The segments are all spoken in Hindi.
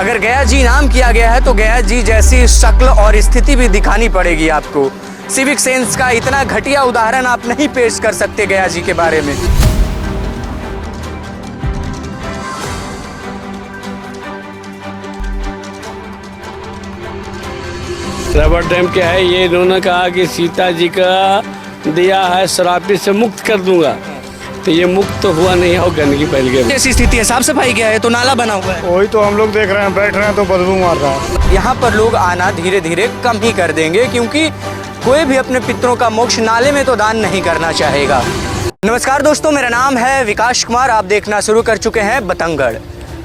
अगर गया जी नाम किया गया है तो गया जी जैसी शक्ल और स्थिति भी दिखानी पड़ेगी आपको। सिविक सेंस का इतना घटिया उदाहरण आप नहीं पेश कर सकते गया जी के बारे में। रबर डैम क्या है, ये इन्होंने कहा कि सीता जी का दिया है श्रापित से मुक्त कर दूंगा, तो ये मुक्त तो हुआ नहीं है और गंदगी फैल गई। जैसी स्थिति है, साफ सफाई क्या है, तो नाला बना हुआ है। वही तो हम लोग देख रहे हैं, बैठ रहे हैं तो बदबू मार रहा है। यहाँ पर लोग आना धीरे धीरे कम ही कर देंगे, क्योंकि कोई भी अपने पितरों का मोक्ष नाले में तो दान नहीं करना चाहेगा। नमस्कार दोस्तों, मेरा नाम है विकास कुमार। आप देखना शुरू कर चुके हैं बतंगड़।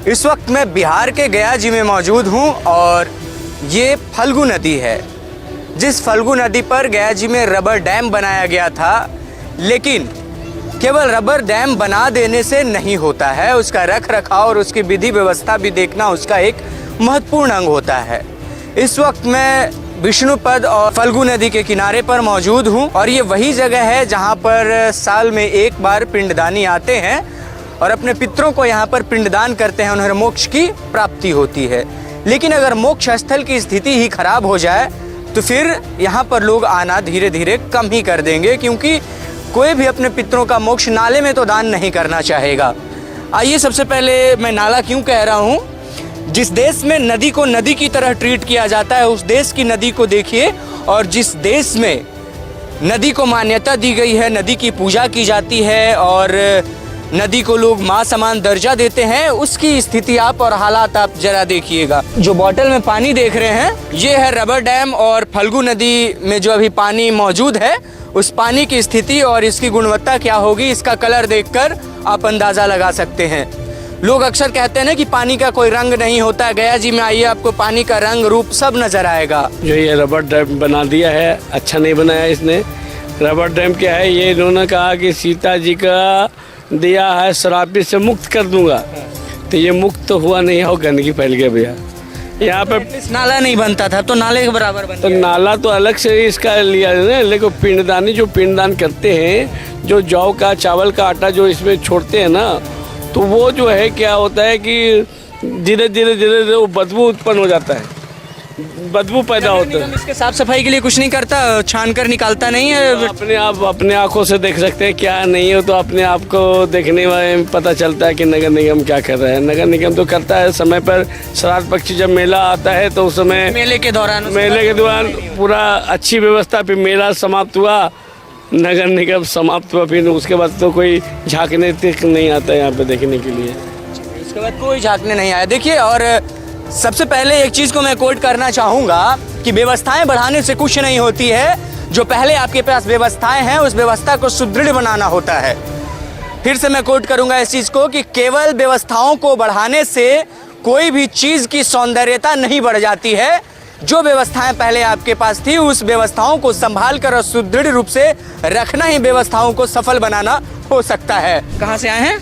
इस वक्त मैं बिहार के गया जी में मौजूद हूँ और ये फल्गु नदी है। जिस फल्गु नदी पर गया जी में रबर डैम बनाया गया था, लेकिन केवल रबर डैम बना देने से नहीं होता है, उसका रख रखाव और उसकी विधि व्यवस्था भी देखना उसका एक महत्वपूर्ण अंग होता है। इस वक्त मैं विष्णुपद और फल्गु नदी के किनारे पर मौजूद हूँ और ये वही जगह है जहाँ पर साल में एक बार पिंडदानी आते हैं और अपने पितरों को यहाँ पर पिंडदान करते हैं, उन्हें मोक्ष की प्राप्ति होती है। लेकिन अगर मोक्ष स्थल की स्थिति ही खराब हो जाए तो फिर यहाँ पर लोग आना धीरे धीरे कम ही कर देंगे, क्योंकि कोई भी अपने पितरों का मोक्ष नाले में तो दान नहीं करना चाहेगा। आइए सबसे पहले मैं नाला क्यों कह रहा हूँ, जिस देश में नदी को नदी की तरह ट्रीट किया जाता है उस देश की नदी को देखिए, और जिस देश में नदी को मान्यता दी गई है, नदी की पूजा की जाती है और नदी को लोग माँ समान दर्जा देते हैं, उसकी स्थिति आप और हालात आप जरा देखिएगा। जो बोतल में पानी देख रहे हैं ये है रबर डैम और फल्गु नदी में जो अभी पानी मौजूद है उस पानी की स्थिति और इसकी गुणवत्ता क्या होगी, इसका कलर देखकर आप अंदाज़ा लगा सकते हैं। लोग अक्सर कहते हैं ना कि पानी का कोई रंग नहीं होता। गया जी में आइए, आपको पानी का रंग रूप सब नजर आएगा। जो ये रबर डैम बना दिया है, अच्छा नहीं बनाया इसने। रबर डैम क्या है, ये इन्होंने कहा कि सीता जी का दिया है श्रापित से मुक्त कर दूंगा, तो ये मुक्त तो हुआ नहीं है और गंदगी फैल गई भैया। यहाँ पे नाला नहीं बनता था तो नाले के बराबर बन तो गया। नाला तो अलग से इसका लिया है, लेकिन पिंडदानी जो पिंडदान करते हैं, जो जौ का चावल का आटा जो इसमें छोड़ते हैं ना, तो वो जो है क्या होता है कि धीरे धीरे वो बदबू उत्पन्न हो जाता है, बदबू पैदा होता है। इसके साफ सफाई के लिए कुछ नहीं करता, छान कर निकालता नहीं है। अपने आंखों से देख सकते हैं, क्या नहीं हो तो अपने आप को देखने में पता चलता है कि नगर निगम क्या कर रहा है। नगर निगम तो करता है समय पर। श्राद्ध पक्षी जब मेला आता है तो उस समय मेले के दौरान पूरा अच्छी व्यवस्था, फिर मेला समाप्त हुआ, नगर निगम समाप्त हुआ, फिर उसके बाद तो कोई झांकने तक नहीं आता है यहाँ पे देखने के लिए। उसके बाद कोई झांकने नहीं आया। देखिए, और सबसे पहले एक चीज़ को मैं कोट करना चाहूँगा कि व्यवस्थाएं बढ़ाने से कुछ नहीं होती है। जो पहले आपके पास व्यवस्थाएं हैं उस व्यवस्था को सुदृढ़ बनाना होता है। फिर से मैं कोट करूँगा इस चीज़ को कि केवल व्यवस्थाओं को बढ़ाने से कोई भी चीज़ की सौंदर्यता नहीं बढ़ जाती है। जो व्यवस्थाएं पहले आपके पास थी उस व्यवस्थाओं को संभाल कर और सुदृढ़ रूप से रखना ही व्यवस्थाओं को सफल बनाना हो सकता है। कहाँ से आए हैं?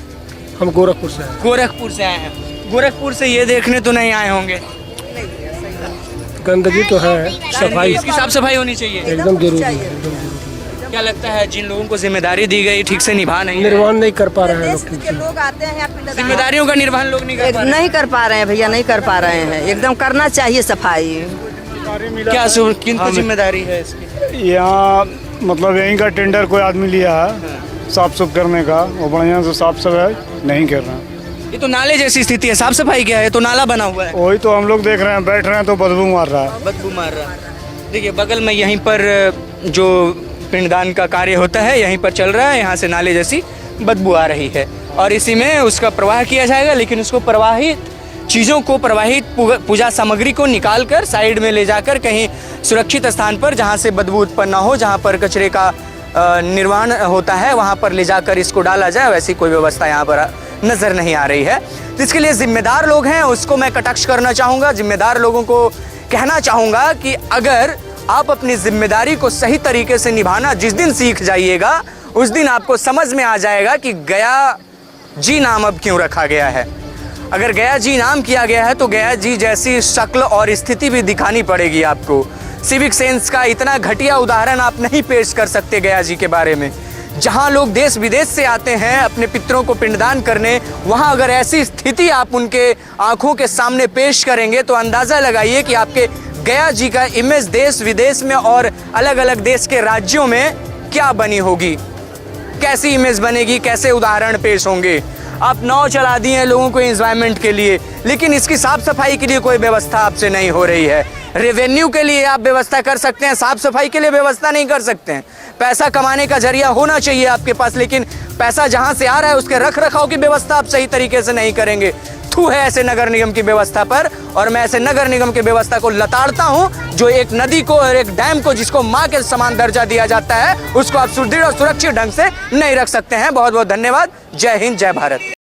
हम गोरखपुर से हैं। गोरखपुर से आए हैं। गोरखपुर से ये देखने तो नहीं आए होंगे। गंदगी तो है, सफाई इसकी साफ सफाई होनी चाहिए, एकदम जरूरी है, एकदम जरूरी। क्या लगता है जिन लोगों को जिम्मेदारी दी गई ठीक से निभा नहीं निर्वहन नहीं कर पा रहे हैं लोग ठीक से। लोग आते हैं यहाँ जिम्मेदारियों का निर्वहन लोग नहीं कर पा रहे। नहीं कर पा रहे हैं भैया, नहीं कर पा रहे हैं। एकदम करना चाहिए सफाई। क्या किनको जिम्मेदारी है इसकी? यहाँ मतलब यहीं का टेंडर कोई आदमी लिया है साफ सुफ करने का, वो बढ़िया से साफ सफाई नहीं कर रहे हैं। ये तो नाले जैसी स्थिति है, साफ सफाई क्या है, तो नाला बना हुआ है। वही तो हम लोग देख रहे हैं, बैठ रहे हैं तो बदबू मार रहा है। बदबू मार रहा है। देखिए, बगल में यहीं पर जो पिंडदान का कार्य होता है यहीं पर चल रहा है, यहाँ से नाले जैसी बदबू आ रही है और इसी में उसका प्रवाह किया जाएगा। लेकिन उसको प्रवाहित चीज़ों को, प्रवाहित पूजा सामग्री को निकाल कर साइड में ले जाकर कहीं सुरक्षित स्थान पर, जहाँ से बदबू उत्पन्न ना हो, जहाँ पर कचरे का निर्वहन होता है, वहाँ पर ले जाकर इसको डाला जाए। वैसी कोई व्यवस्था यहाँ पर नज़र नहीं आ रही है। तो इसके लिए जिम्मेदार लोग हैं उसको मैं कटाक्ष करना चाहूँगा। जिम्मेदार लोगों को कहना चाहूँगा कि अगर आप अपनी जिम्मेदारी को सही तरीके से निभाना जिस दिन सीख जाइएगा उस दिन आपको समझ में आ जाएगा कि गया जी नाम अब क्यों रखा गया है। अगर गया जी नाम किया गया है तो गया जी जैसी शक्ल और स्थिति भी दिखानी पड़ेगी आपको। सिविक सेंस का इतना घटिया उदाहरण आप नहीं पेश कर सकते गया जी के बारे में। जहां लोग देश विदेश से आते हैं अपने पितरों को पिंडदान करने, वहां अगर ऐसी स्थिति आप उनके आंखों के सामने पेश करेंगे तो अंदाजा लगाइए कि आपके गया जी का इमेज देश विदेश में और अलग अलग देश के राज्यों में क्या बनी होगी, कैसी इमेज बनेगी, कैसे उदाहरण पेश होंगे। आप नाव चला दिए हैं लोगों को एंजॉयमेंट के लिए, लेकिन इसकी साफ सफाई के लिए कोई व्यवस्था आपसे नहीं हो रही है। रेवेन्यू के लिए आप व्यवस्था कर सकते हैं, साफ सफाई के लिए व्यवस्था नहीं कर सकते हैं। पैसा कमाने का जरिया होना चाहिए आपके पास, लेकिन पैसा जहां से आ रहा है उसके रख रखाव की व्यवस्था आप सही तरीके से नहीं करेंगे। थू है ऐसे नगर निगम की व्यवस्था पर, और मैं ऐसे नगर निगम की व्यवस्था को लताड़ता हूं जो एक नदी को और एक डैम को जिसको मां के समान दर्जा दिया जाता है उसको आप सुदृढ़ और सुरक्षित ढंग से नहीं रख सकते हैं। बहुत बहुत धन्यवाद। जय हिंद, जय भारत।